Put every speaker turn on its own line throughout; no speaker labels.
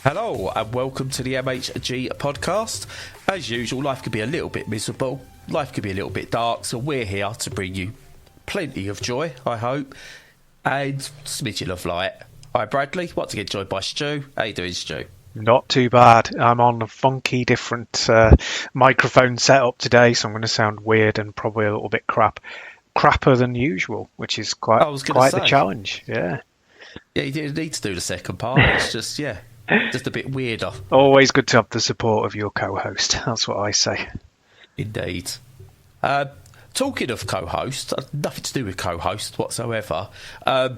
Hello and welcome to the MHG podcast. As usual, life could be a little bit miserable, life could be a little bit dark, so we're here to bring you plenty of joy, I hope, and smidgen of light. Hi Bradley, once again joined by Stu. How you doing, Stu?
Not too bad. I'm on a funky different microphone setup today, so I'm going to sound weird and probably a little bit crapper than usual, which is quite the challenge. Yeah,
you didn't need to do the second part. It's just just a bit weirder.
Always good to have the support of your co-host. That's what I say.
Indeed. Talking of co-host, nothing to do with co-host whatsoever. Have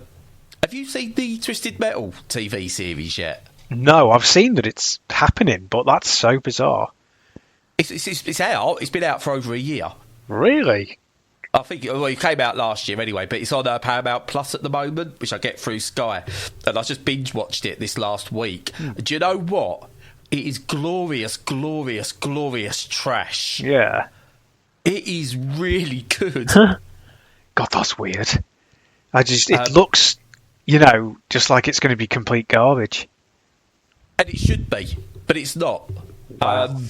you seen the Twisted Metal TV series yet?
No, I've seen that it's happening, but that's so bizarre.
It's out. It's been out for over a year.
Really?
I think it came out last year anyway, but it's on Paramount Plus at the moment, which I get through Sky. And I just binge watched it this last week. Do you know what? It is glorious, glorious, glorious trash.
Yeah.
It is really good.
God, that's weird. It looks, just like it's going to be complete garbage.
And it should be, but it's not.
Wow.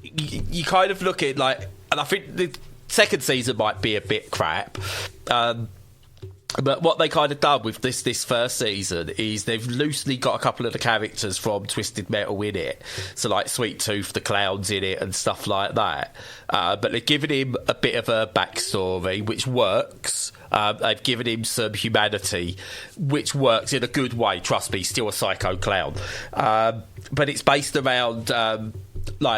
You kind of look at and I think the second season might be a bit crap. But what they kind of done with this first season is they've loosely got a couple of the characters from Twisted Metal in it. So like Sweet Tooth, the clown's in it and stuff like that. But they've given him a bit of a backstory, which works. They've given him some humanity, which works in a good way. Trust me, he's still a psycho clown. But it's based around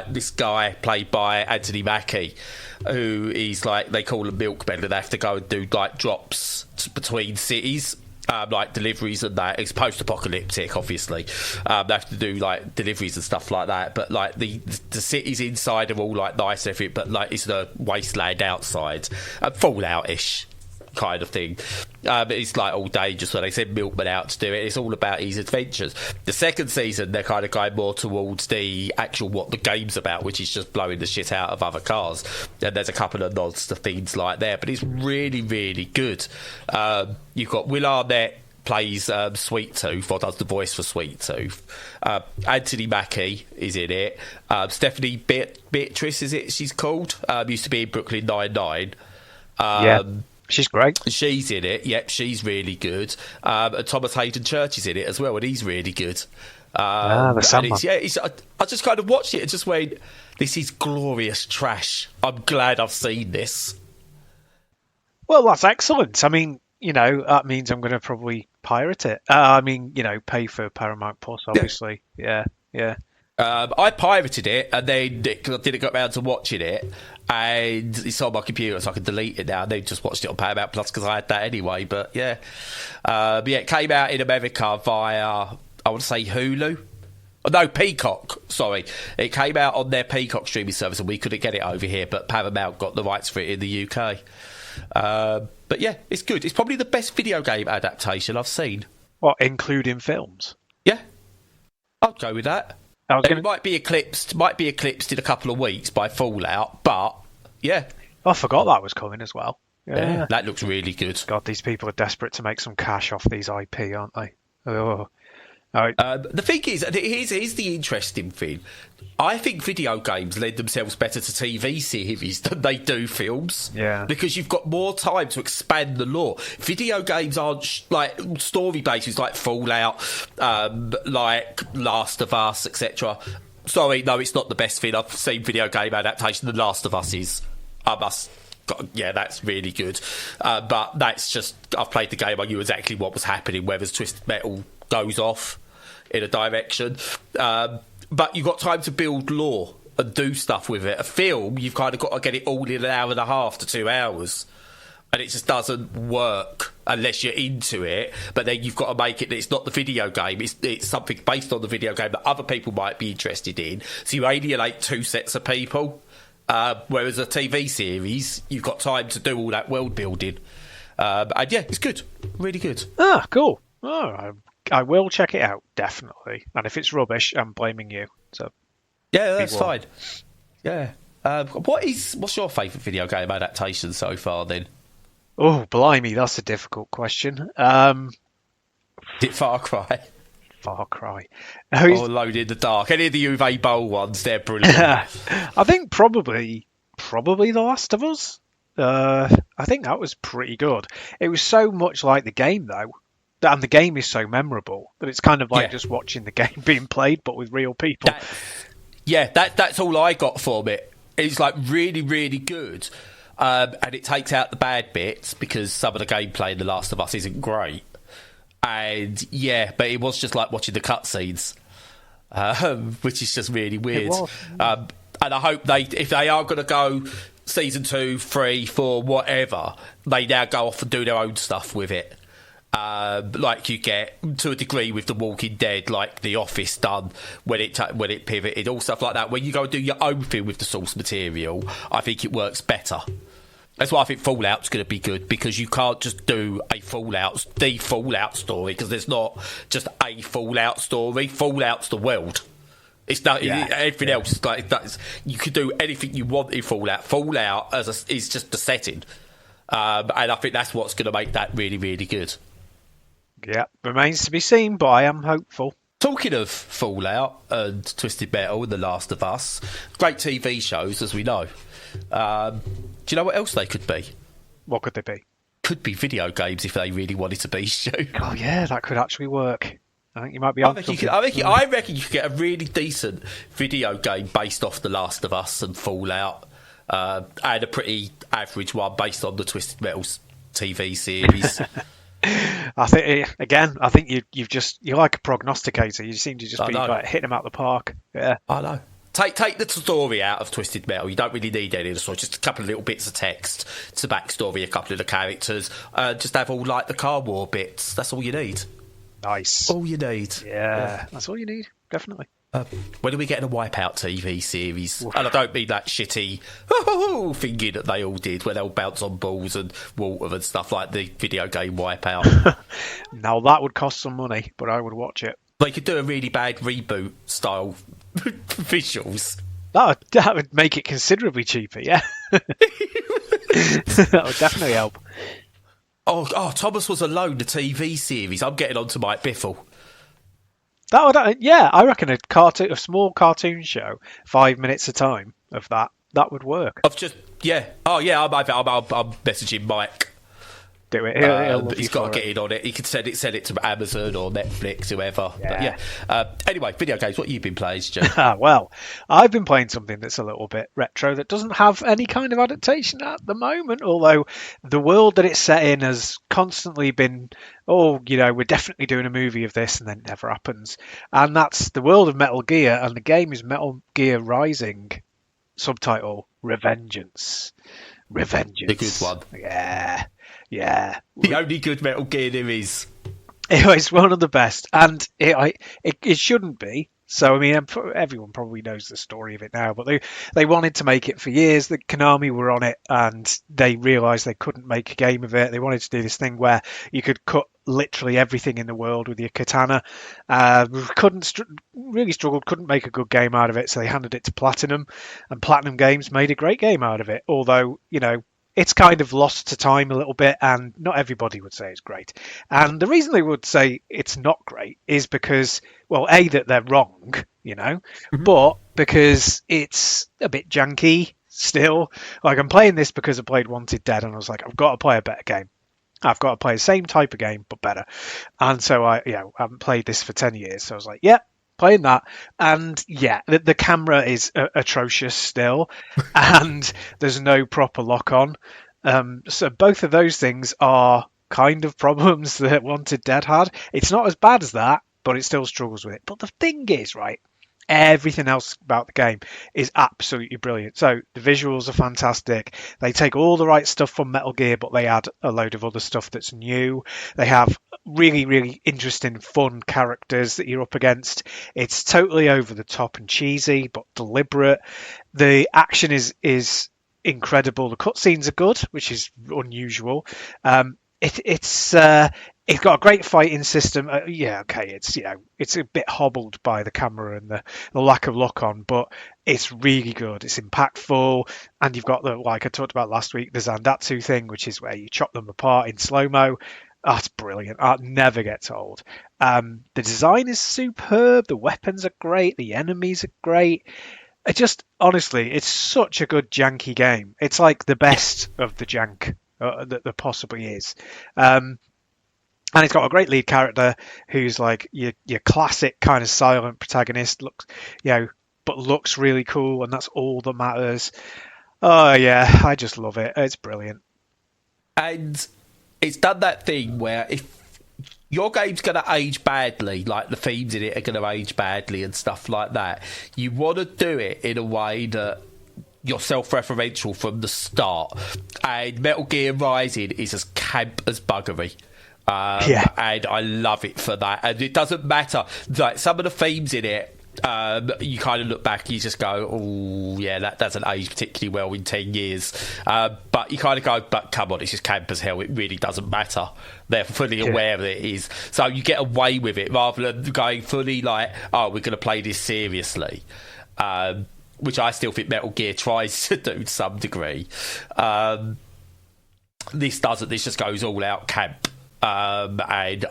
this guy played by Anthony Mackie, who is they call him milkmen, and they have to go and do drops between cities, deliveries and that. It's post-apocalyptic, obviously. They have to do deliveries and stuff like that. But the cities inside are all nice and everything, but it's the wasteland outside, Fallout-ish kind of thing. It's all dangerous, so they send milkmen out to do it. It's all about his adventures. The second season, they're kind of going more towards the actual what the game's about, which is just blowing the shit out of other cars. And there's a couple of nods to things like that, but it's really, really good. You've got Will Arnett plays Sweet Tooth, or does the voice for Sweet Tooth. Anthony Mackie is in it. Stephanie Beatrice, is it she's called? Used to be in Brooklyn Nine-Nine.
She's great.
She's in it. Yep, she's really good. And Thomas Hayden Church is in it as well, and he's really good.
The Sandman.
I just kind of watched it and just went, this is glorious trash. I'm glad I've seen this.
Well, that's excellent. I mean, that means I'm going to probably pirate it. Pay for Paramount Plus, obviously. Yeah.
I pirated it, and then because I didn't get around to watching it, and it's on my computer, so I can delete it now. And then just watched it on Paramount Plus because I had that anyway. But it came out in America via, I want to say Hulu. Oh, no, Peacock. Sorry, it came out on their Peacock streaming service, and we couldn't get it over here. But Paramount got the rights for it in the UK. But yeah, it's good. It's probably the best video game adaptation I've seen.
What, including films?
Yeah, I'll go with that. It might be eclipsed in a couple of weeks by Fallout, but yeah.
I forgot that was coming as well.
Yeah, that looks really good.
God, these people are desperate to make some cash off these IP, aren't they? Oh.
The thing is, here's the interesting thing. I think video games lend themselves better to TV series than they do films.
Yeah.
Because you've got more time to expand the lore. Video games aren't story bases like Fallout, like Last of Us, etc. Sorry, no, it's not the best thing. I've seen video game adaptation. The Last of Us is, that's really good. But that's just, I've played the game. I knew exactly what was happening, whereas Twisted Metal goes off in a direction. But you've got time to build lore and do stuff with it. A film, you've kind of got to get it all in an hour and a half to 2 hours. And it just doesn't work unless you're into it. But then you've got to make it that it's not the video game. It's something based on the video game that other people might be interested in. So you alienate two sets of people. Whereas a TV series, you've got time to do all that world building. And yeah, it's good. Really good.
Ah, cool. Oh, I will check it out, definitely. And if it's rubbish, I'm blaming you. So
yeah, that's fine. Yeah. What's your favourite video game adaptation so far, then?
Oh, blimey, that's a difficult question.
Is it Far Cry?
Far Cry.
Or Alone in the Dark. Any of the Uwe Boll ones, they're brilliant.
I think probably The Last of Us. I think that was pretty good. It was so much like the game, though, and the game is so memorable that it's kind of like just watching the game being played, but with real people.
That's all I got from it. It's like really, really good. And it takes out the bad bits because some of the gameplay in The Last of Us isn't great. And but it was just like watching the cutscenes, which is just really weird. And I hope if they are going to go season 2, 3, 4, whatever, they now go off and do their own stuff with it. Like you get to a degree with The Walking Dead, like The Office done when it pivoted, all stuff like that. When you go and do your own thing with the source material, I think it works better. That's why I think Fallout's going to be good, because you can't just do the Fallout story, because there's not just a Fallout story. Fallout's the world. It's not everything else. Like you could do anything you want in Fallout. Fallout is just the setting, and I think that's what's going to make that really, really good.
Yeah, remains to be seen, but I am hopeful.
Talking of Fallout and Twisted Metal and The Last of Us, great TV shows, as we know. Do you know what else they could be?
What could they be?
Could be video games if they really wanted to be, Stu.
Oh yeah, that could actually work. I think you might be on something.
I reckon you could get a really decent video game based off The Last of Us and Fallout, and a pretty average one based on the Twisted Metal TV series.
I think you're like a prognosticator. You seem to just be like hitting them out the park. Yeah,
I know. Take the story out of Twisted Metal. You don't really need any of the story. Just a couple of little bits of text to backstory a couple of the characters. Just have all like the car war bits. That's all you need.
Nice.
All you need.
Yeah, that's all you need. Definitely.
When are we getting a Wipeout TV series?
Oof.
And I don't mean that shitty thingy that they all did, where they'll bounce on balls and water and stuff like the video game Wipeout.
Now that would cost some money, but I would watch it.
They could do a really bad reboot style visuals.
That would make it considerably cheaper, yeah. That would definitely help.
Oh, Thomas Was Alone, the TV series. I'm getting onto Mike Biffle.
I reckon a small cartoon show, 5 minutes a time of that would work.
I'm messaging Mike.
Do it.
He's got to get in on it. He could send it to Amazon or Netflix, whoever.
Yeah.
Anyway, video games. What have you been playing, Joe?
Well, I've been playing something that's a little bit retro that doesn't have any kind of adaptation at the moment. Although the world that it's set in has constantly been, we're definitely doing a movie of this, and then it never happens. And that's the world of Metal Gear, and the game is Metal Gear Rising. Subtitle: Revengeance.
The good one.
Yeah.
The only good Metal Gear there is.
It's one of the best, and it shouldn't be. So, I mean, everyone probably knows the story of it now, but they wanted to make it for years. The Konami were on it, and they realised they couldn't make a game of it. They wanted to do this thing where you could cut literally everything in the world with your katana. Really struggled, couldn't make a good game out of it, so they handed it to Platinum, and Platinum Games made a great game out of it, although, it's kind of lost to time a little bit, and not everybody would say it's great. And the reason they would say it's not great is because, well, A, that they're wrong, but because it's a bit janky still. Like, I'm playing this because I played Wanted Dead, and I was like, I've got to play a better game. I've got to play the same type of game, but better. And so I haven't played this for 10 years. So I was like, playing that, and the camera is atrocious still, and there's no proper lock on, so both of those things are kind of problems that Wanted Dead had. It's not as bad as that, but it still struggles with it. But the thing is, right, everything else about the game is absolutely brilliant. So the visuals are fantastic. They take all the right stuff from Metal Gear, but they add a load of other stuff that's new. They have really, really interesting, fun characters that you're up against. It's totally over the top and cheesy, but deliberate. The action is incredible. The cutscenes are good, which is unusual. It's got a great fighting system. It's a bit hobbled by the camera and the lack of lock on, but it's really good. It's impactful, and you've got like I talked about last week, the Zandatsu thing, which is where you chop them apart in slow mo. That's brilliant. That never gets old. The design is superb. The weapons are great. The enemies are great. It just, honestly, it's such a good janky game. It's like the best of the jank that there possibly is. And it's got a great lead character who's like your classic kind of silent protagonist, but looks really cool, and that's all that matters. Oh yeah, I just love it. It's brilliant.
And it's done that thing where if your game's going to age badly, like the themes in it are going to age badly and stuff like that, you want to do it in a way that you're self-referential from the start. And Metal Gear Rising is as camp as buggery. And I love it for that. And it doesn't matter. Like, some of the themes in it, you kind of look back, you just go, oh yeah, that doesn't age particularly well in 10 years, but you kind of go, but come on, it's just camp as hell, it really doesn't matter. They're fully aware that it is, so you get away with it rather than going fully like, oh, we're going to play this seriously, which I still think Metal Gear tries to do to some degree. This doesn't. This just goes all out camp, and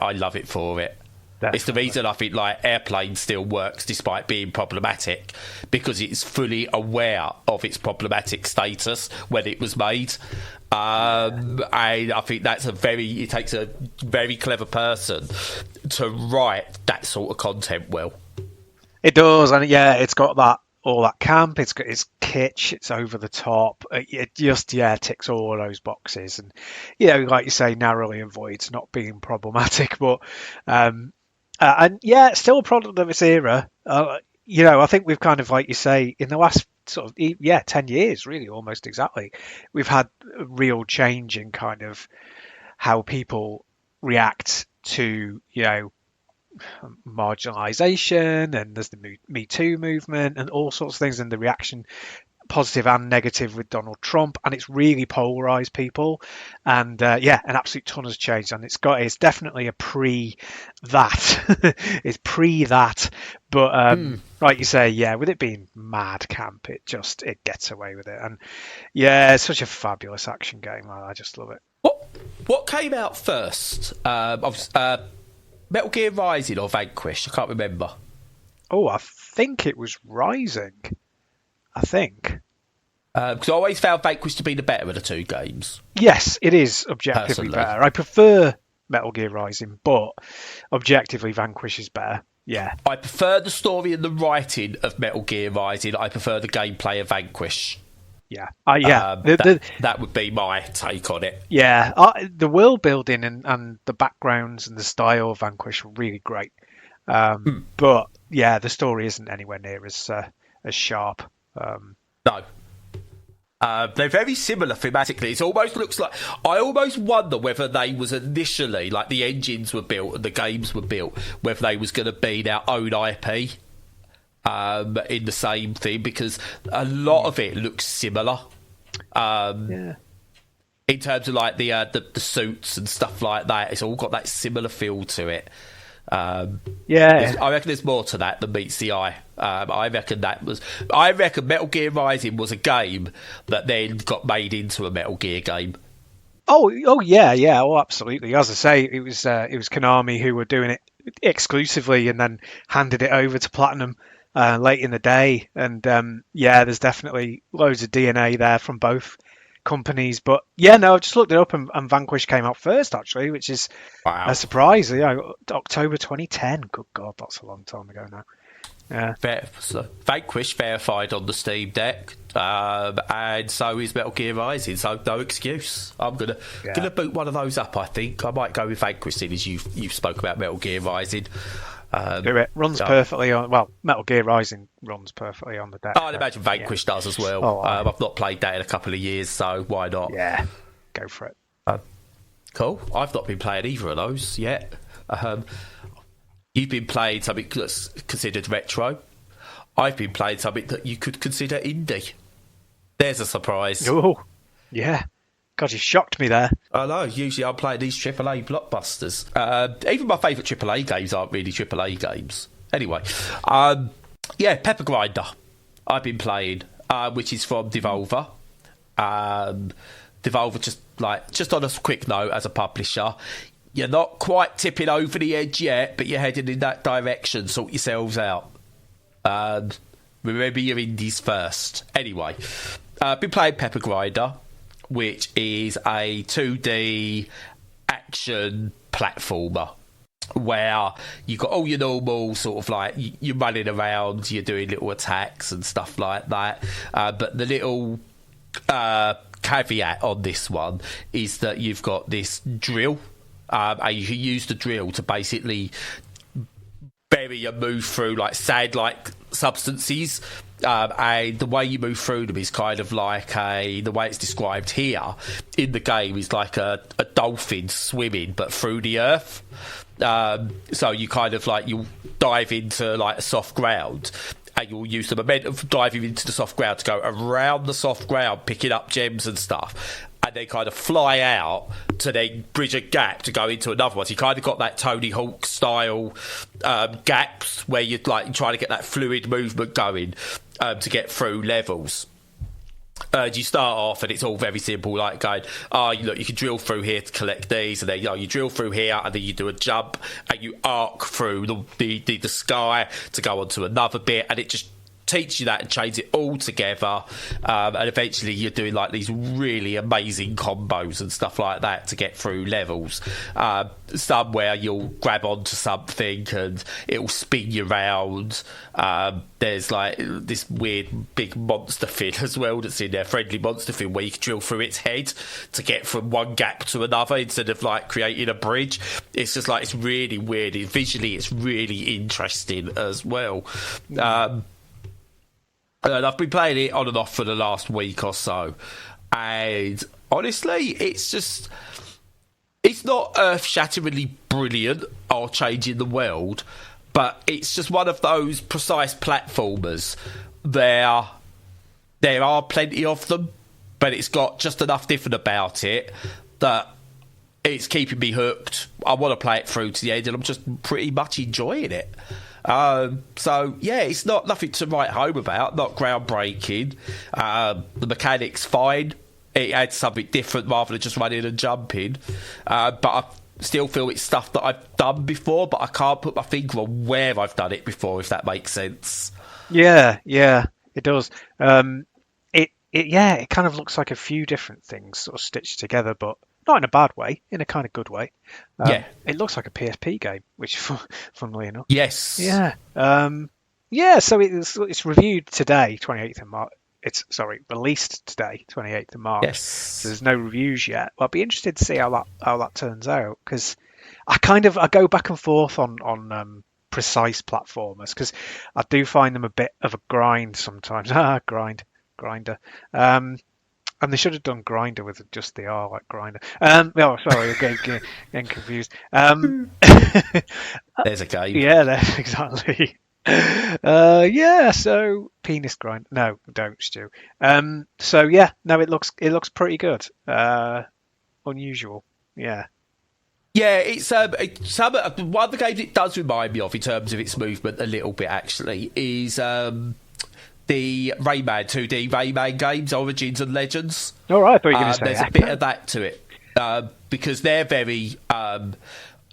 I love it for it. Definitely. It's the reason I think like Airplane still works despite being problematic, because it's fully aware of its problematic status when it was made. And I think it takes a very clever person to write that sort of content well.
It does, and yeah, it's got all that camp. It's kitsch. It's over the top. It just ticks all those boxes, and like you say, narrowly avoids not being problematic, but. And yeah, still a product of its era. I think we've kind of, like you say, in the last sort of 10 years, really, almost exactly, we've had a real change in kind of how people react to marginalization, and there's the Me Too movement and all sorts of things, and the reaction, positive and negative, with Donald Trump, and it's really polarized people, and an absolute ton has changed, and it's definitely a pre that it's pre that, but like you say, with it being mad camp, it gets away with it, and it's such a fabulous action game. I just love it.
What came out first? Metal Gear Rising or Vanquish? I can't remember.
I think it was Rising. I think.
Because I always found Vanquish to be the better of the two games.
Yes, it is objectively better. I prefer Metal Gear Rising, but objectively Vanquish is better. Yeah.
I prefer the story and the writing of Metal Gear Rising. I prefer the gameplay of Vanquish.
Yeah.
That would be my take on it.
Yeah. The world building and the backgrounds and the style of Vanquish were really great. But yeah, the story isn't anywhere near as sharp.
No. They're very similar thematically. It almost looks like, I almost wonder whether they was initially, like the engines were built and the games were built, whether they was going to be their own IP in the same thing, because a lot of it looks similar. In terms of like the suits and stuff like that, it's all got that similar feel to it. I reckon there's more to that than meets the eye. I reckon Metal Gear Rising was a game that then got made into a Metal Gear game.
Oh yeah. Oh, absolutely. As I say, it was Konami who were doing it exclusively, and then handed it over to Platinum late in the day. And there's definitely loads of DNA there from both companies, but I've just looked it up, and Vanquish came out first, actually, which is a surprise. October 2010. Good God, that's a long time ago now. Yeah.
Vanquish verified on the Steam Deck, and so is Metal Gear Rising, so no excuse. I'm gonna boot one of those up. I think I might go with Vanquish, seeing as you spoke about Metal Gear Rising.
Do it. Runs perfectly on. Well, Metal Gear Rising runs perfectly on the deck.
I'd imagine Vanquish does as well. I've not played that in a couple of years, so why not?
Yeah, go for it.
Cool. I've not been playing either of those yet. You've been playing something that's considered retro. I've been playing something that you could consider indie. There's a surprise.
Oh, yeah. God, you shocked me there.
I know. Usually I'm playing these AAA blockbusters. Even my favourite AAA games aren't really AAA games. Anyway, Pepper Grinder I've been playing, which is from Devolver. Devolver, just on a quick note, as a publisher, You're not quite tipping over the edge yet, but you're heading in that direction. Sort yourselves out. Remember your indies first. Anyway, been playing Pepper Grinder, which is a 2D action platformer where you've got all your normal sort of like you're running around, you're doing little attacks and stuff like that. But the little caveat on this one is that you've got this drill, and you can use the drill to basically bury and move through like sand-like substances. And the way you move through them is kind of like the way it's described here in the game is like a dolphin swimming but through the earth. So you kind of like you'll dive into like a soft ground, and you'll use the momentum from diving into the soft ground to go around the soft ground, picking up gems and stuff, and then kind of fly out to then bridge a gap to go into another one. So you kind of got that Tony Hawk style gaps where you're like trying to get that fluid movement going to get through levels. You start off and it's all very simple, like going, look, you can drill through here to collect these, and then you drill through here, and then you do a jump and you arc through the sky to go onto another bit, and it just teach you that and chains it all together, and eventually you're doing like these really amazing combos and stuff like that to get through levels. Somewhere you'll grab onto something and it'll spin you around. There's like this weird big monster fin as well that's in there, friendly monster fin, where you can drill through its head to get from one gap to another instead of like creating a bridge. It's just like, it's really weird. Visually it's really interesting as well. And I've been playing it on and off for the last week or so, and honestly, it's not earth-shatteringly brilliant or changing the world, but it's just one of those precise platformers. There are plenty of them, but it's got just enough different about it that it's keeping me hooked. I want to play it through to the end, and I'm just pretty much enjoying it. So yeah, it's not nothing to write home about, not groundbreaking. The mechanics fine. It adds something different rather than just running and jumping. But I still feel it's stuff that I've done before, but I can't put my finger on where I've done it before, if that makes sense.
Yeah, it does. It kind of looks like a few different things sort of stitched together, but not in a bad way, in a kind of good way. It looks like a PSP game, which, funnily enough.
Yes.
Yeah. So it's reviewed today, 28th of March. Released today, 28th of March.
Yes.
So there's no reviews yet. Well, I'd be interested to see how that turns out, because I go back and forth on precise platformers, because I do find them a bit of a grind sometimes. Grinder. And they should have done grinder with just the R, like grinder. Sorry, getting confused.
There's a game.
Yeah, exactly. So penis grind. No, don't, Stu. It looks pretty good. Unusual. Yeah.
Yeah, it's one of the games it does remind me of in terms of its movement a little bit, actually, is the Rayman 2D Rayman games, Origins and Legends.
All right, I thought you were going to say
there's a bit of that to it, because they're very.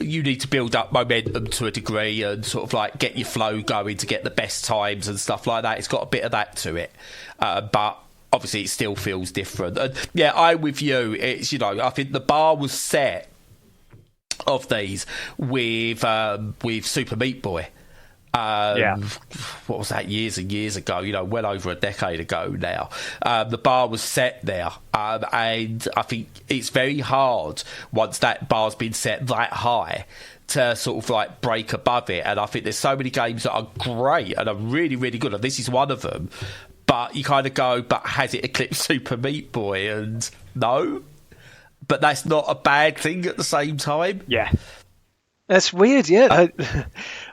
You need to build up momentum to a degree and sort of like get your flow going to get the best times and stuff like that. It's got a bit of that to it, but obviously it still feels different. And yeah, I'm with you. It's, I think the bar was set of these with Super Meat Boy. What was that, years and years ago, well over a decade ago now. The bar was set there, and I think it's very hard once that bar's been set that high to sort of like break above it. And I think there's so many games that are great and are really, really good, and this is one of them, but you kind of go, but has it eclipsed Super Meat Boy? And no, but that's not a bad thing at the same time.
Yeah. That's weird, yeah.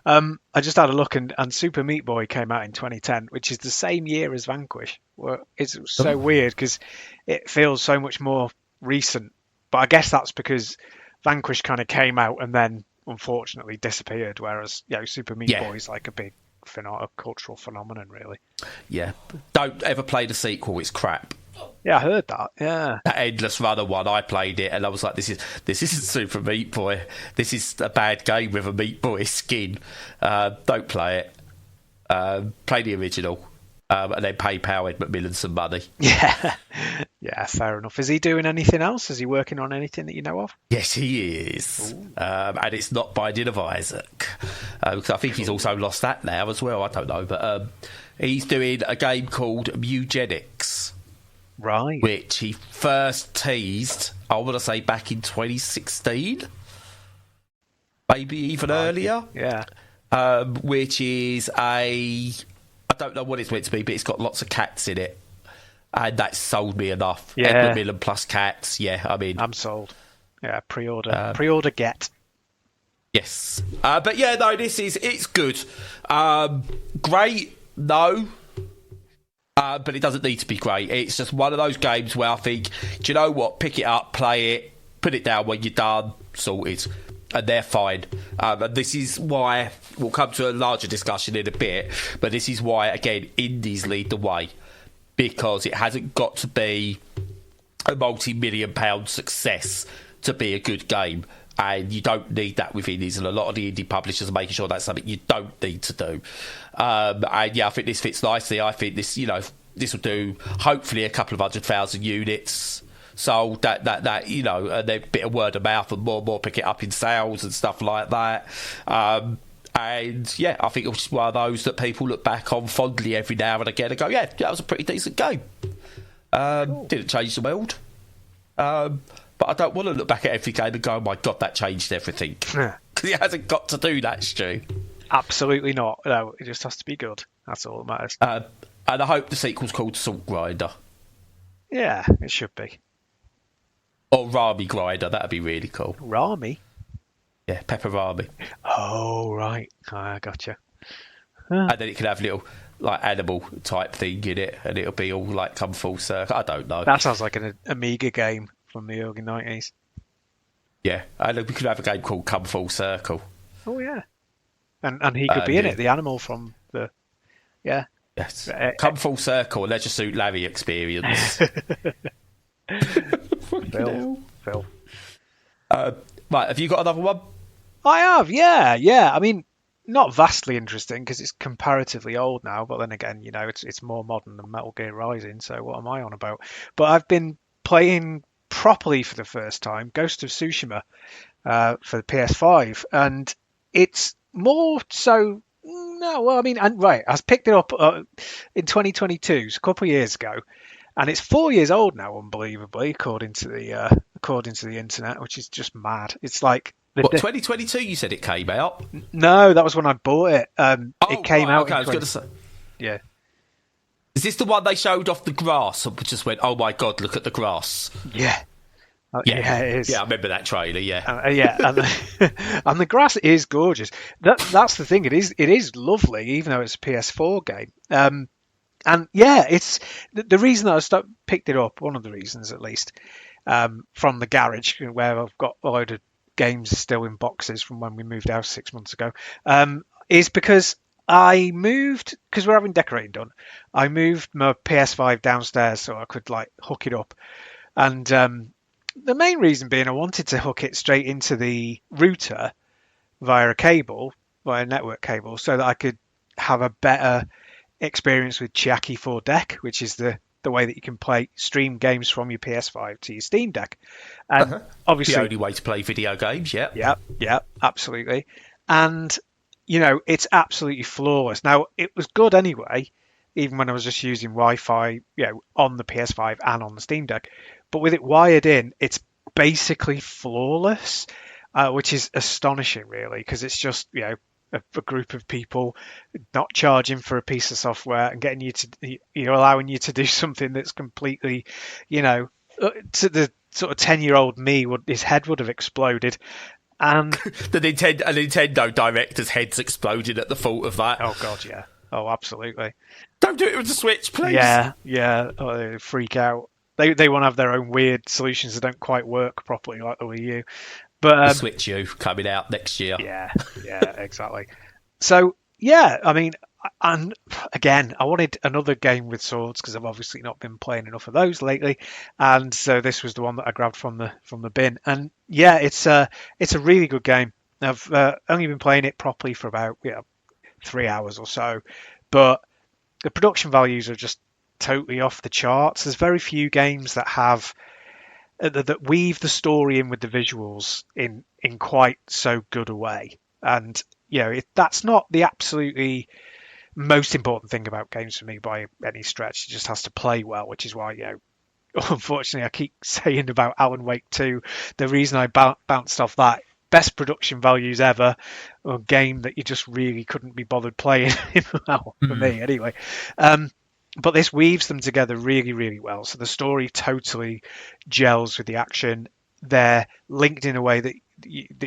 I just had a look, and Super Meat Boy came out in 2010, which is the same year as Vanquish. Well, it's so weird because it feels so much more recent. But I guess that's because Vanquish kind of came out and then unfortunately disappeared, whereas Super Meat Boy is like a big a cultural phenomenon, really.
Yeah. Don't ever play the sequel. It's crap.
Yeah, I heard that. Yeah.
That Endless Runner one, I played it, and I was like, this isn't Super Meat Boy. This is a bad game with a Meat Boy skin. Don't play it. Play the original. And then pay Powerhead Macmillan some money.
Yeah. Yeah, fair enough. Is he doing anything else? Is he working on anything that you know of?
Yes, he is. And it's not Binding of Isaac. Because I think he's also lost that now as well. I don't know. But he's doing a game called Eugenics.
Right.
Which he first teased, I want to say, back in 2016. Maybe even earlier.
Yeah.
Which is I don't know what it's meant to be, but it's got lots of cats in it. And that's sold me enough.
Yeah.
Edward Millen plus cats. Yeah, I mean...
I'm sold. Yeah, pre-order get.
Yes. But yeah, no, it's good. Great, no. But it doesn't need to be great. It's just one of those games where I think, do you know what? Pick it up, play it, put it down when you're done, sorted. And they're fine. And this is why we'll come to a larger discussion in a bit, but this is why, again, indies lead the way, because it hasn't got to be a multi-million-pound success to be a good game, and you don't need that with indies, and a lot of the indie publishers are making sure that's something you don't need to do. And yeah, I think this fits nicely. I think this will do hopefully a couple of 100,000 units. So that and then a bit of word of mouth and more pick it up in sales and stuff like that. And yeah, I think it was just one of those that people look back on fondly every now and again and go, yeah, that was a pretty decent game. Cool. Didn't change the world. But I don't want to look back at every game and go, oh my God, that changed everything. Because it hasn't got to do that, Stu.
Absolutely not. No, it just has to be good. That's all that matters.
And I hope the sequel's called Salt Grinder.
Yeah, it should be.
Or Rami Grinder, that'd be really cool.
Rami?
Yeah, Pepper Rami.
Oh, right. I gotcha.
And then it could have little, like, animal type thing in it, and it'll be all, like, come full circle. I don't know.
That sounds like an Amiga game from the early 90s.
Yeah, and we could have a game called Come Full Circle.
Oh, yeah. And he could be in it, the animal from the... Yeah.
Yes. Come Full Circle, Leisure Suit Larry experience.
Phil.
Right, have you got another one?
I have, yeah. I mean, not vastly interesting because it's comparatively old now, but then again, it's more modern than Metal Gear Rising, so what am I on about? But I've been playing properly for the first time Ghost of Tsushima for the PS5, and it's more so... No, well, I mean, I picked it up in 2022, so a couple of years ago, and it's 4 years old now, unbelievably, according to the internet, which is just mad. It's like
2022? You said it came out?
No, that was when I bought it. It came out. Okay, I was going to say. Yeah.
Is this the one they showed off the grass and just went, "Oh my God, look at the grass"?
Yeah. Yeah, it is.
Yeah, I remember that trailer. Yeah,
and the grass is gorgeous. That's the thing. It is lovely, even though it's a PS4 game. And yeah, it's the reason that I picked it up. One of the reasons, at least, from the garage where I've got a load of games still in boxes from when we moved out 6 months ago, is because I moved, because we're having decorating done. I moved my PS5 downstairs so I could hook it up, and the main reason being I wanted to hook it straight into the router via a network cable, so that I could have a better experience with Chiaki 4 Deck, which is the way that you can stream games from your PS5 to your Steam Deck. And obviously
the only way to play video games,
yeah, absolutely. And it's absolutely flawless. Now, it was good anyway, even when I was just using Wi-Fi, on the PS5 and on the Steam Deck. But with it wired in, it's basically flawless, which is astonishing, really, because it's just, a group of people not charging for a piece of software and getting you to, allowing you to do something that's completely, to the sort of 10-year-old me, his head would have exploded. And
a Nintendo director's head's exploded at the thought of that.
Oh, God, yeah. Oh, absolutely.
Don't do it with the Switch, please.
Yeah. Oh, they freak out. They want to have their own weird solutions that don't quite work properly, like the Wii U. But
the Switch U coming out next year.
Yeah, exactly. So yeah, I mean, And again, I wanted another game with swords because I've obviously not been playing enough of those lately, and so this was the one that I grabbed from the bin. And yeah, it's a really good game. I've only been playing it properly for about 3 hours or so, but the production values are just totally off the charts. There's very few games that have that weave the story in with the visuals in quite so good a way. And that's not the absolutely most important thing about games for me by any stretch. It just has to play well, which is why unfortunately I keep saying about Alan Wake 2. The reason I bounced off that, best production values ever, a game that you just really couldn't be bothered playing. Well, for me anyway. But this weaves them together really, really well. So the story totally gels with the action. They're linked in a way that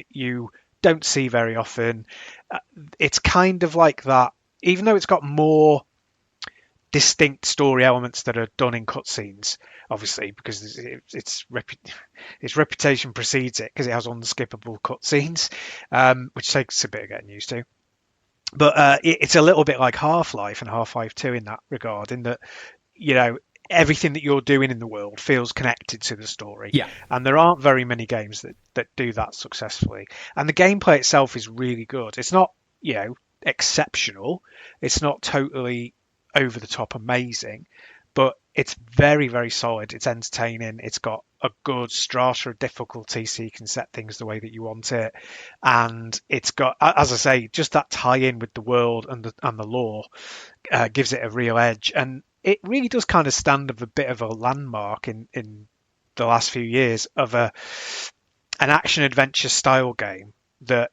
you don't see very often. It's kind of like that, even though it's got more distinct story elements that are done in cutscenes, obviously, because its reputation precedes it, because it has unskippable cutscenes, which takes a bit of getting used to. But it's a little bit like Half-Life and Half-Life 2 in that regard, in that, everything that you're doing in the world feels connected to the story.
Yeah.
And there aren't very many games that do that successfully. And the gameplay itself is really good. It's not, exceptional. It's not totally over the top amazing, but it's very, very solid. It's entertaining. It's got a good strata of difficulty, so you can set things the way that you want it. And it's got, as I say, just that tie-in with the world and the lore gives it a real edge. And it really does kind of stand of a bit of a landmark in the last few years of an action adventure style game that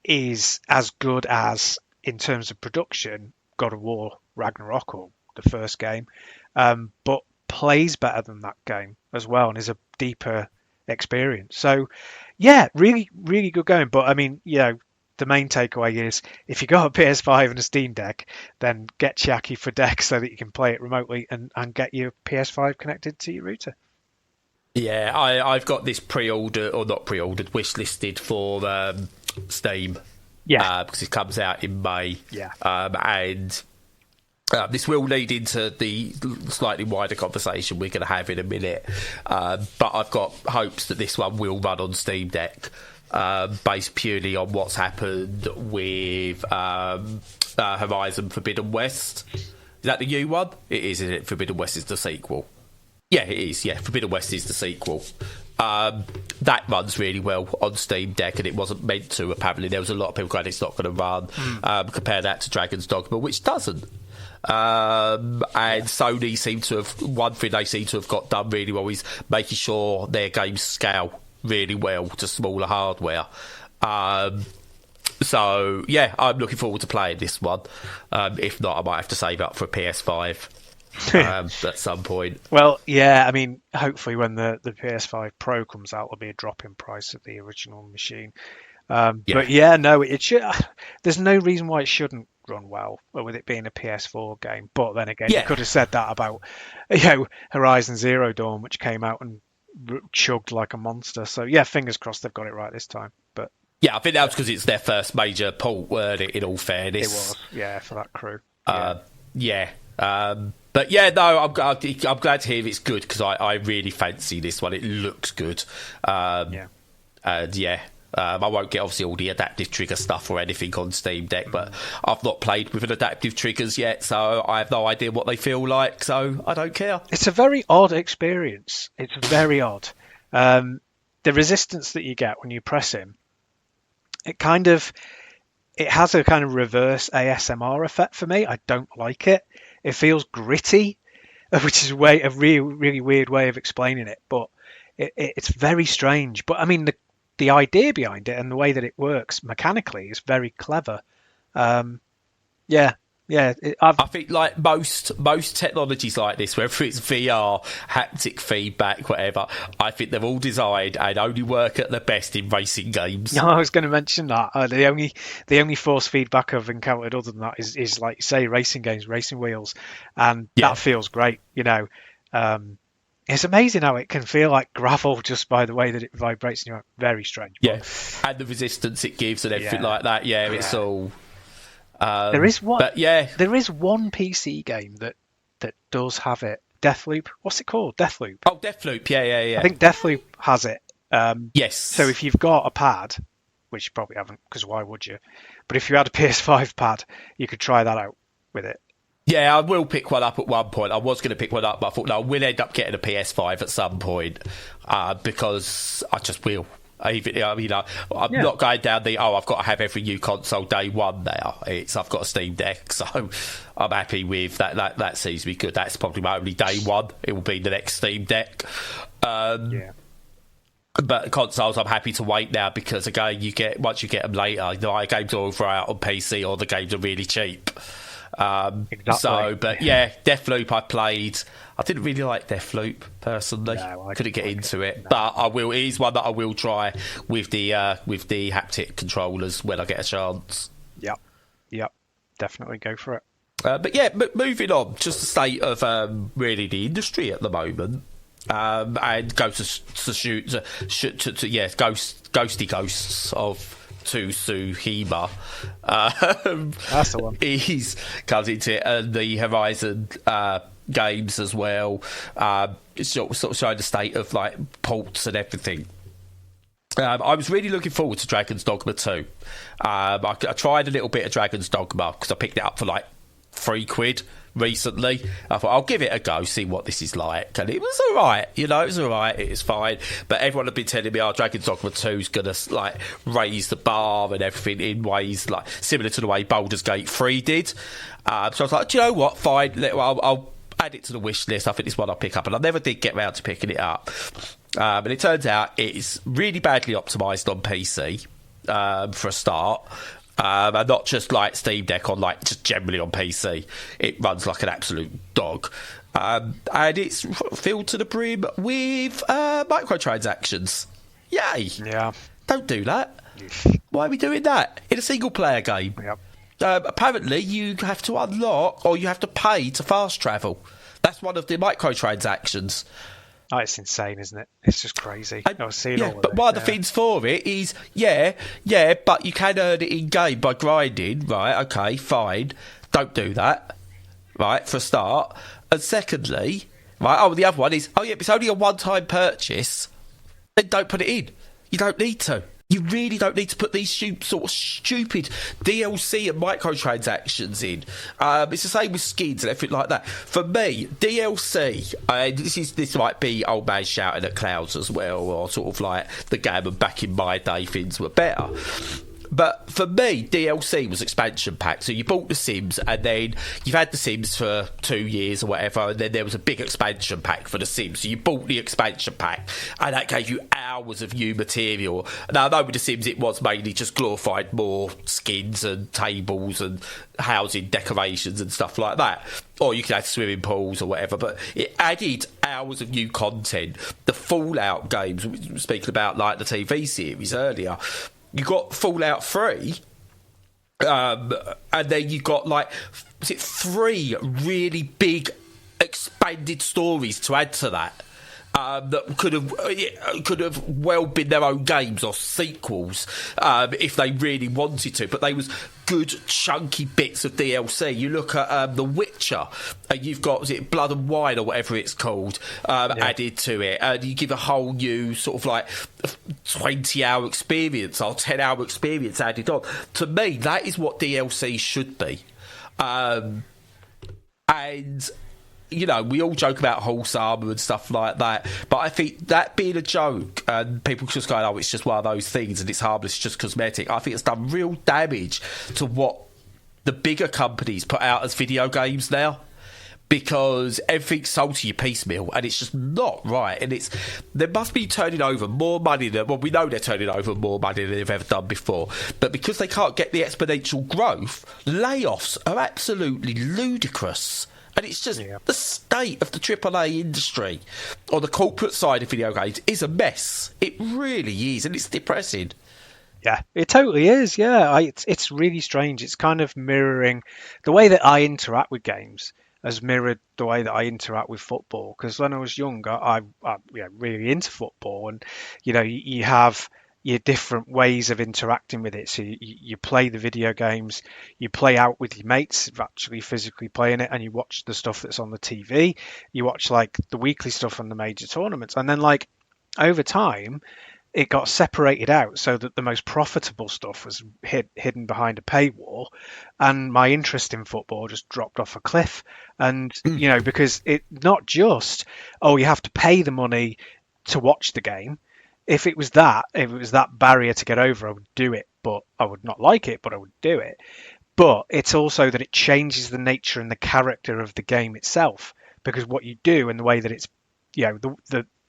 is as good as, in terms of production, God of War Ragnarok, or the first game, but plays better than that game as well, and is a deeper experience. So yeah, really, really good going. But I mean, the main takeaway is, if you got a PS5 and a Steam Deck, then get Chiaki for Deck so that you can play it remotely and get your PS5 connected to your router.
Yeah, I've got this pre-ordered, or not pre-ordered, wish-listed for Steam.
Yeah.
Because it comes out in May.
Yeah.
And this will lead into the slightly wider conversation we're going to have in a minute. But I've got hopes that this one will run on Steam Deck, based purely on what's happened with Horizon Forbidden West. Is that the new one? It is, isn't it? Forbidden West is the sequel. Yeah, it is. Yeah, Forbidden West is the sequel. That runs really well on Steam Deck, and it wasn't meant to, apparently. There was a lot of people going, it's not going to run. Compare that to Dragon's Dogma, which doesn't. And Sony seem to have, one thing they seem to have got done really well is making sure their games scale really well to smaller hardware. So yeah, I'm looking forward to playing this one. If not, I might have to save up for a PS5 at some point.
Well, yeah, I mean, hopefully when the PS5 Pro comes out, there'll be a drop in price of the original machine. But yeah, no, it should. There's no reason why it shouldn't run well with it being a PS4 game. But then again, you could have said that about Horizon Zero Dawn, which came out and chugged like a monster. So yeah, fingers crossed they've got it right this time. But
yeah, I think that was because it's their first major port, weren't it, in all fairness?
It was, yeah, for that crew.
But yeah, no, I'm glad to hear it's good, because I really fancy this one. It looks good. And I won't get obviously all the adaptive trigger stuff or anything on Steam Deck, but I've not played with an adaptive triggers yet, so I have no idea what they feel like, so I don't care.
It's a very odd experience. It's very odd. The resistance that you get when you press him, it has a kind of reverse ASMR effect for me. I don't like it. It feels gritty, which is a really, really weird way of explaining it, but it's very strange. But I mean, the idea behind it and the way that it works mechanically is very clever. I
think like most technologies like this, whether it's VR, haptic feedback, whatever, I think they're all designed and only work at their best in racing games.
No, I was going to mention that. The only force feedback I've encountered other than that is like, say, racing games, racing wheels, and that feels great. It's amazing how it can feel like gravel just by the way that it vibrates. Very strange.
Yeah, and the resistance it gives and everything like that. Yeah, it's all.
There is one.
But yeah,
there is one PC game that does have it. Deathloop. What's it called? Deathloop.
Oh, Deathloop. Yeah.
I think Deathloop has it.
Yes.
So if you've got a pad, which you probably haven't, because why would you? But if you had a PS5 pad, you could try that out with it.
Yeah, I will pick one up at one point. I was going to pick one up, but I thought, no, we'll end up getting a PS5 at some point because I just will. I'm not going down I've got to have every new console day one now. I've got a Steam Deck, so I'm happy with that. That seems to be good. That's probably my only day one. It will be the next Steam Deck. But consoles, I'm happy to wait now because again, once you get them later, the games are all out on PC or the games are really cheap.
Exactly.
So, but yeah, Deathloop I played. I didn't really like Deathloop personally. No, I couldn't get into it, no. But I will. It is one that I will try with the haptic controllers when I get a chance.
Yep, definitely go for it.
But yeah, moving on, just the state of really the industry at the moment. And go to ghosty ghosts of Tsushima.
That's the one.
He's comes into it, and the Horizon games as well. It's sort of showing the state of like ports and everything. I was really looking forward to Dragon's Dogma 2. I tried a little bit of Dragon's Dogma because I picked it up for like £3 recently. I thought I'll give it a go, see what this is like, and it was alright. It was alright. It was fine. But everyone had been telling me, Dragon's Dogma 2 is gonna like raise the bar and everything in ways like similar to the way Baldur's Gate 3 did. So I was like, do you know what? Fine. I'll add it to the wish list. I think this one I'll pick up, and I never did get round to picking it up. And it turns out it's really badly optimised on PC for a start. And not just like Steam Deck on just generally on PC. It runs like an absolute dog. And it's filled to the brim with microtransactions. Yay!
Yeah.
Don't do that. Why are we doing that in a single player game?
Yep.
Apparently you have to unlock or you have to pay to fast travel. That's one of the microtransactions.
Oh, it's insane, isn't it? It's just crazy. I was seeing all of it.
But one of the things for it is, but you can earn it in-game by grinding. Right, okay, fine. Don't do that, right, for a start. And secondly, right, the other one is, if it's only a one-time purchase, then don't put it in. You don't need to. You really don't need to put these sort of stupid DLC and microtransactions in. It's the same with skins and everything like that. For me, DLC, this might be old man shouting at clouds as well, or sort of like the game of back in my day things were better. But for me, DLC was expansion pack. So you bought The Sims, and then you've had The Sims for 2 years or whatever, and then there was a big expansion pack for The Sims. So you bought the expansion pack, and that gave you hours of new material. Now, I know with The Sims, it was mainly just glorified more skins and tables and housing decorations and stuff like that. Or you could have swimming pools or whatever, but it added hours of new content. The Fallout games, we were speaking about like the TV series earlier, you got Fallout 3, and then you got was it 3 really big expanded stories to add to that. That could have well been their own games or sequels if they really wanted to, but they was good chunky bits of DLC. You look at The Witcher, and you've got Blood and Wine or whatever it's called added to it, and you give a whole new sort of 20-hour experience or 10-hour experience added on. To me, that is what DLC should be, and we all joke about horse armour and stuff like that, but I think that being a joke and people just going, it's just one of those things and it's harmless, it's just cosmetic, I think it's done real damage to what the bigger companies put out as video games now, because everything's sold to you piecemeal and it's just not right. And they must be turning over more money we know they're turning over more money than they've ever done before, but because they can't get the exponential growth, layoffs are absolutely ludicrous. And it's just the state of the AAA industry or the corporate side of video games is a mess. It really is, and it's depressing.
Yeah, it totally is. Yeah, it's really strange. It's kind of mirroring the way that I interact with games has mirrored the way that I interact with football. Because when I was younger, I'm really into football, and you have your different ways of interacting with it. So you play the video games, you play out with your mates, actually physically playing it, and you watch the stuff that's on the TV. You watch like the weekly stuff on the major tournaments, and then like over time, it got separated out so that the most profitable stuff was hidden behind a paywall, and my interest in football just dropped off a cliff. And you know, because it not just, oh, you have to pay the money to watch the game. If it was that barrier to get over, I would do it, but I would not like it, but I would do it. But it's also that it changes the nature and the character of the game itself, because what you do and the way that it's, you know,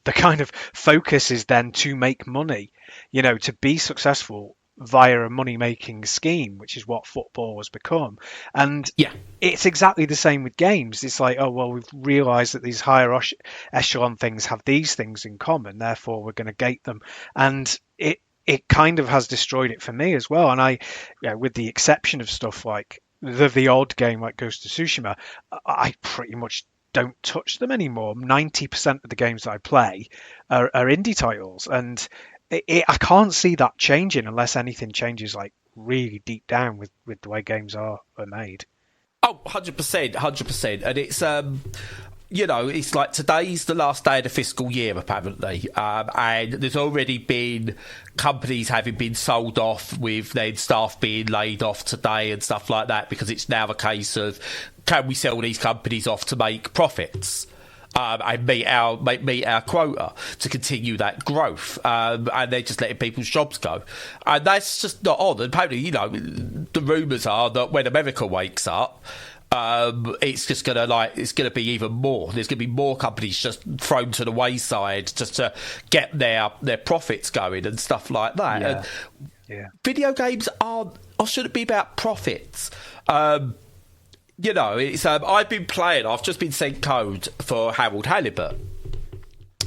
the kind of focus is then to make money, you know, to be successful via a money-making scheme, which is what football has become. And it's exactly the same with games. It's like, oh, well, we've realised that these higher echelon things have these things in common, therefore we're going to gate them. And it kind of has destroyed it for me as well. And I, with the exception of stuff like the odd game like Ghost of Tsushima, I pretty much don't touch them anymore. 90% of the games that I play are indie titles, and I can't see that changing unless anything changes like really deep down with the way games are made.
Oh, 100%. And it's you know, it's like today's the last day of the fiscal year, apparently, and there's already been companies having been sold off with their staff being laid off today and stuff like that, because it's now a case of, can we sell these companies off to make profits? And meet our quota to continue that growth, and they're just letting people's jobs go, and that's just not on. And apparently, you know, the rumours are that when America wakes up, it's just it's gonna be even more. There's gonna be more companies just thrown to the wayside just to get their profits going and stuff like that. And video games aren't, or should it be about profits? You know, it's I've just been sent code for Harold Halibut.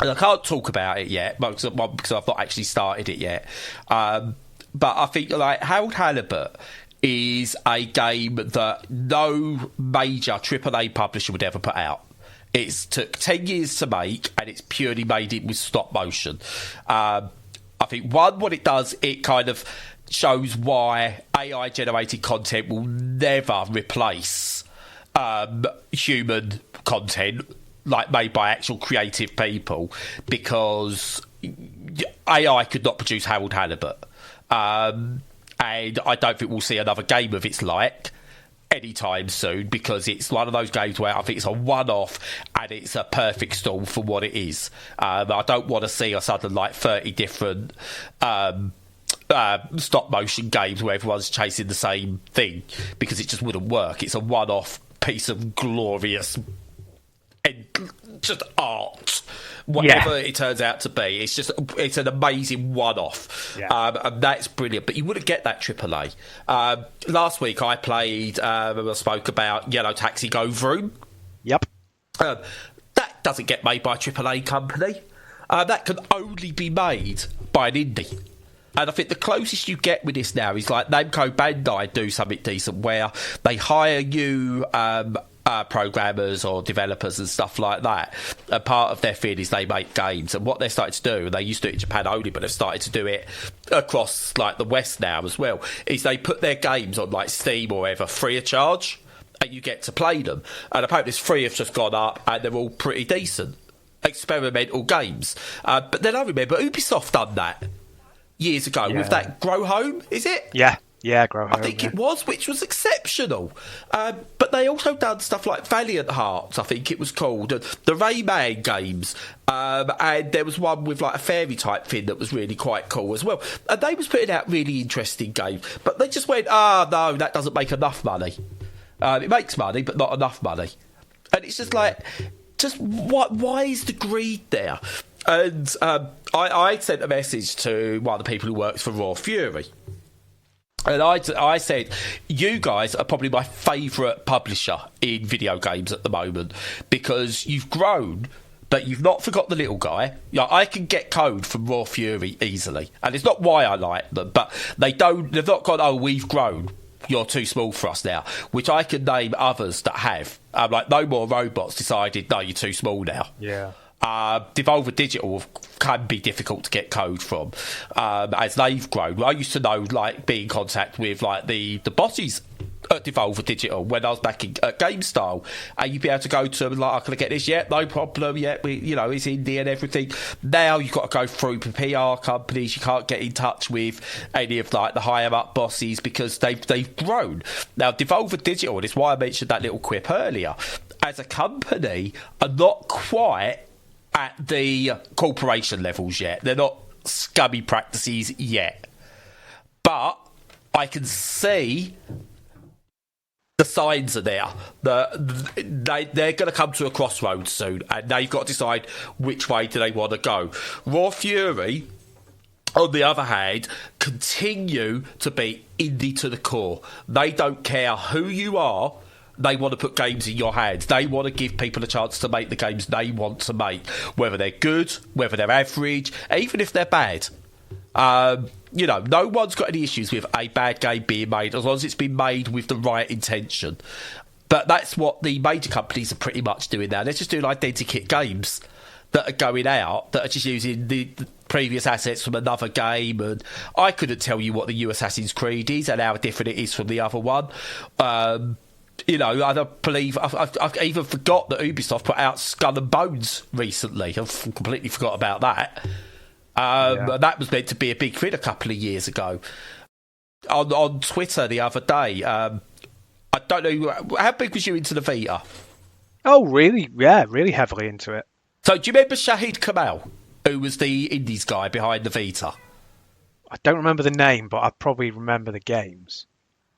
And I can't talk about it yet because I've not actually started it yet. But I think like Harold Halibut is a game that no major AAA publisher would ever put out. It's took 10 years to make, and it's purely made it with stop motion. I think what it does, it kind of shows why AI generated content will never replace human content like made by actual creative people, because AI could not produce Harold Halibut, and I don't think we'll see another game of its like anytime soon, because it's one of those games where I think it's a one-off and it's a perfect storm for what it is. I don't want to see a sudden like 30 different stop motion games where everyone's chasing the same thing, because it just wouldn't work. It's a one-off piece of glorious and just art, whatever it turns out to be. It's an amazing one-off, and that's brilliant. But you wouldn't get that AAA. Last week I played, I spoke about Yellow Taxi Go Vroom.
Yep.
That doesn't get made by a AAA company. That can only be made by an indie. And I think the closest you get with this now is like Namco Bandai do something decent where they hire you programmers or developers and stuff like that. And part of their thing is they make games. And what they're starting to do, and they used to do it in Japan only, but they've started to do it across like the West now as well, is they put their games on like Steam or whatever free of charge, and you get to play them. And apparently this free have just gone up, and they're all pretty decent experimental games. But then I remember Ubisoft done that years ago with that Grow Home, is it?
Yeah, Grow Home.
I think it was, which was exceptional. But they also done stuff like Valiant Hearts, I think it was called, the Rayman games, and there was one with like a fairy type thing that was really quite cool as well. And they was putting out really interesting games, but they just went, no, that doesn't make enough money. It makes money, but not enough money. And it's just like, why is the greed there? And I sent a message to one of the people who works for Raw Fury. And I said, you guys are probably my favourite publisher in video games at the moment, because you've grown, but you've not forgot the little guy. I can get code from Raw Fury easily. And it's not why I like them, but they've not gone, oh, we've grown, you're too small for us now, which I can name others that have. Like No More Robots decided, no, you're too small now.
Yeah.
Devolver Digital can be difficult to get code from as they've grown. I used to know, like, be in contact with like the bosses at Devolver Digital when I was back at GameStyle, and you'd be able to go to them like, "Can I get this?" "Yeah, no problem." "Yeah, it's indie and everything." Now you've got to go through PR companies. You can't get in touch with any of like the higher up bosses because they've grown. Now Devolver Digital, and it's why I mentioned that little quip earlier, as a company, are not quite at the corporation levels yet. They're not scummy practices yet, but I can see the signs are there. They're going to come to a crossroads soon, and they've got to decide which way do they want to go. Raw Fury, on the other hand, continue to be indie to the core. They don't care who you are. They want to put games in your hands. They want to give people a chance to make the games they want to make, whether they're good, whether they're average, even if they're bad. No one's got any issues with a bad game being made as long as it's been made with the right intention. But that's what the major companies are pretty much doing now. They're just doing identikit games that are going out, that are just using the previous assets from another game. And I couldn't tell you what the new Assassin's Creed is and how different it is from the other one. I don't believe I've even forgot that Ubisoft put out Skull and Bones recently. I've completely forgot about that. That was meant to be a big thing a couple of years ago. On Twitter the other day, I don't know, how big was you into the Vita?
Oh, really? Yeah, really heavily into it.
So do you remember Shahid Kamal, who was the Indies guy behind the Vita?
I don't remember the name, but I probably remember the games.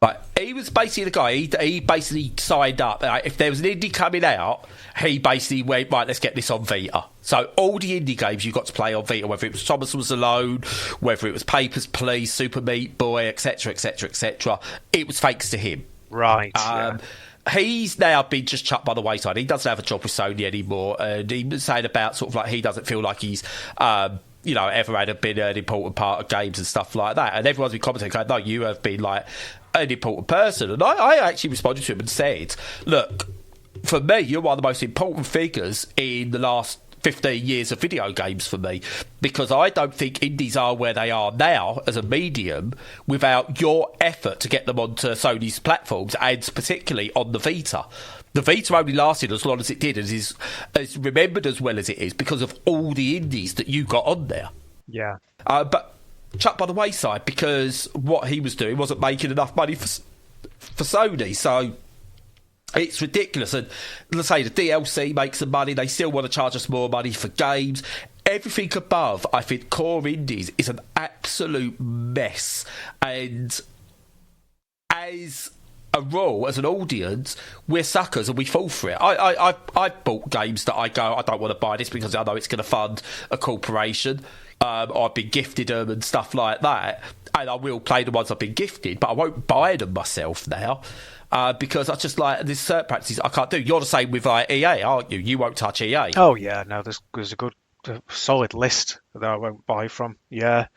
Right, he was basically the guy. He basically signed up. If there was an indie coming out, he basically went, right, let's get this on Vita. So all the indie games you got to play on Vita, whether it was Thomas Was Alone, whether it was Papers, Please, Super Meat Boy, etc., etc., etc., it was thanks to him.
Right.
He's now been just chucked by the wayside. He doesn't have a job with Sony anymore, and he was saying about sort of like he doesn't feel like he's ever been an important part of games and stuff like that. And everyone's been commenting, going, "No, you have been like an important person." And I actually responded to him and said, "Look, for me, you're one of the most important figures in the last 15 years of video games for me, because I don't think indies are where they are now as a medium without your effort to get them onto Sony's platforms, and particularly on the Vita. The Vita only lasted as long as it did, and is remembered as well as it is because of all the indies that you got on there."
Yeah.
But chucked by the wayside because what he was doing wasn't making enough money for Sony. So it's ridiculous. And let's say the DLC makes some money, they still want to charge us more money for games. Everything above, I think, core indies is an absolute mess. And as a rule, as an audience, we're suckers and we fall for it. I've bought games that I go, I don't want to buy this because I know it's going to fund a corporation. I've been gifted them and stuff like that, and I will play the ones I've been gifted, but I won't buy them myself now because I just like there's certain practices I can't do. You're the same with like EA, aren't you? You won't touch EA.
Oh yeah, no, there's a good solid list that I won't buy from. Yeah.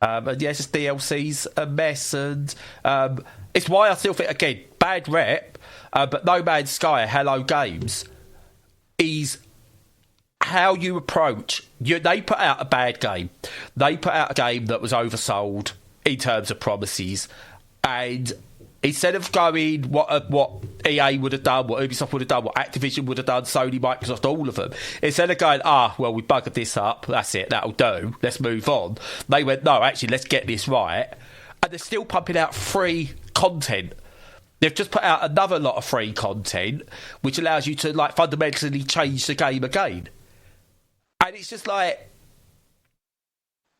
And yeah, it's just DLC's a mess, and it's why I still think, again, bad rep, but No Man's Sky, Hello Games, is how you approach. They put out a bad game. They put out a game that was oversold in terms of promises, and instead of going what EA would have done, what Ubisoft would have done, what Activision would have done, Sony, Microsoft, all of them, instead of going, well, we buggered this up, that's it, that'll do, let's move on, they went, no, actually, let's get this right. And they're still pumping out free content. They've just put out another lot of free content, which allows you to like fundamentally change the game again. And it's just like,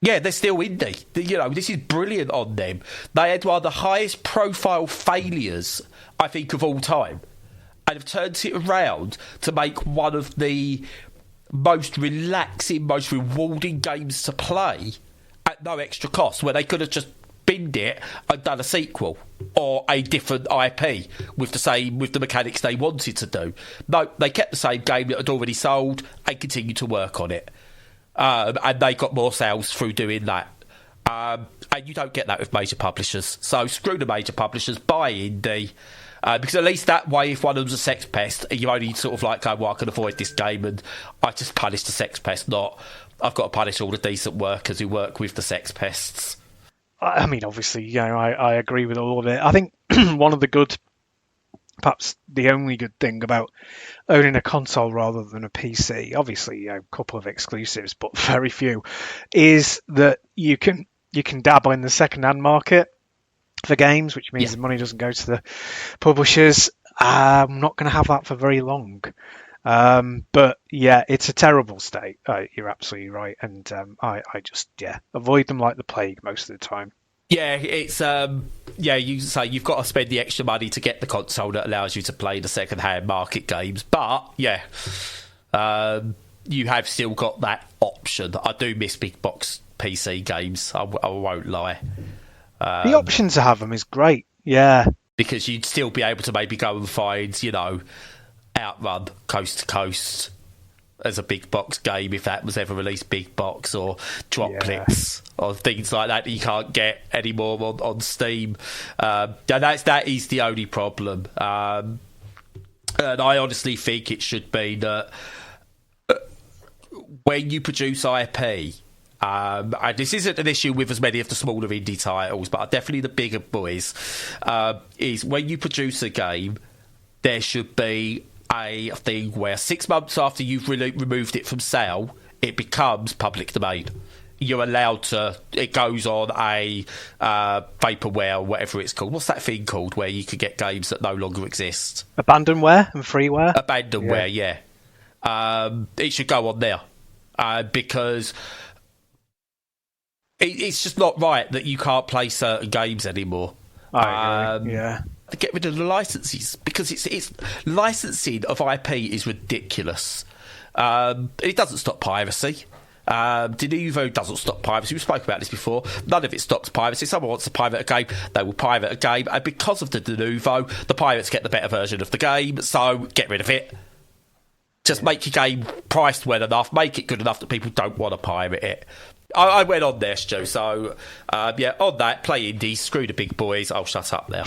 yeah, they're still indie. This is brilliant on them. They had one of the highest profile failures, I think, of all time, and have turned it around to make one of the most relaxing, most rewarding games to play at no extra cost, where they could have just binned it and done a sequel or a different IP with the mechanics they wanted to do. No, they kept the same game that had already sold and continued to work on it. And they got more sales through doing that. And you don't get that with major publishers. So screw the major publishers, buy indie. Because at least that way, if one of them's a sex pest, you only sort of like go, well, I can avoid this game, and I just punish the sex pest, not I've got to punish all the decent workers who work with the sex pests.
I mean, obviously, I agree with all of it. I think one of the good, perhaps the only good thing about owning a console rather than a PC, obviously, a couple of exclusives, but very few, is that you can dabble in the second-hand market for games, which means the money doesn't go to the publishers. I'm not going to have that for very long. But yeah, it's a terrible state. You're absolutely right. And I just, avoid them like the plague most of the time.
Yeah, it's you say you've got to spend the extra money to get the console that allows you to play the second-hand market games. But you have still got that option. I do miss big box PC games. I won't lie.
The option to have them is great. Yeah,
because you'd still be able to maybe go and find, Outrun Coast to Coast as a big box game if that was ever released big box, or Droplets or things like that you can't get anymore on Steam. That is the only problem. And I honestly think it should be that when you produce IP, and this isn't an issue with as many of the smaller indie titles, but definitely the bigger boys, is when you produce a game, there should be a thing where 6 months after you've removed it from sale, it becomes public domain. You're allowed to, it goes on a vaporware, whatever it's called. What's that thing called where you could get games that no longer exist?
Abandonware and freeware?
Abandonware, yeah. It should go on there. Because it's just not right that you can't play certain games anymore.
I agree. Yeah.
To get rid of the licenses, because it's licensing of IP is ridiculous. It doesn't stop piracy. Denuvo doesn't stop piracy. We've spoken about this before. None of it stops piracy. Someone wants to pirate a game, they will pirate a game, and because of the Denuvo, the pirates get the better version of the game, so get rid of it. Just make your game priced well enough, make it good enough that people don't want to pirate it. I went on there, Stu, so on that, play indies, screw the big boys. I'll shut up now.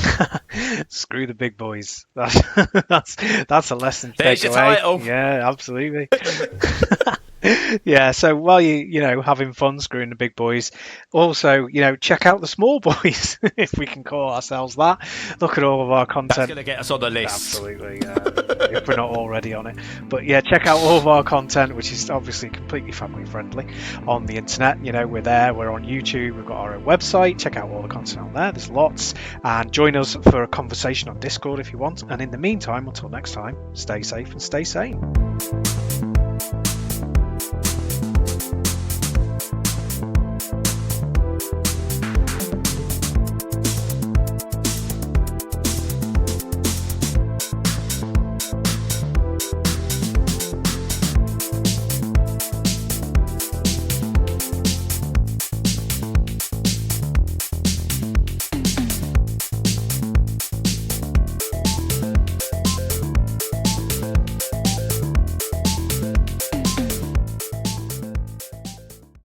Screw the big boys. That's a lesson.
There's your title.
Yeah, absolutely. Yeah, so while you having fun screwing the big boys, also check out the small boys, if we can call ourselves that. Look at all of our content.
That's going to get us on the list.
Absolutely, if we're not already on it. But yeah, check out all of our content, which is obviously completely family friendly on the internet. We're there. We're on YouTube. We've got our own website. Check out all the content on there. There's lots. And join us for a conversation on Discord if you want. And in the meantime, until next time, stay safe and stay sane.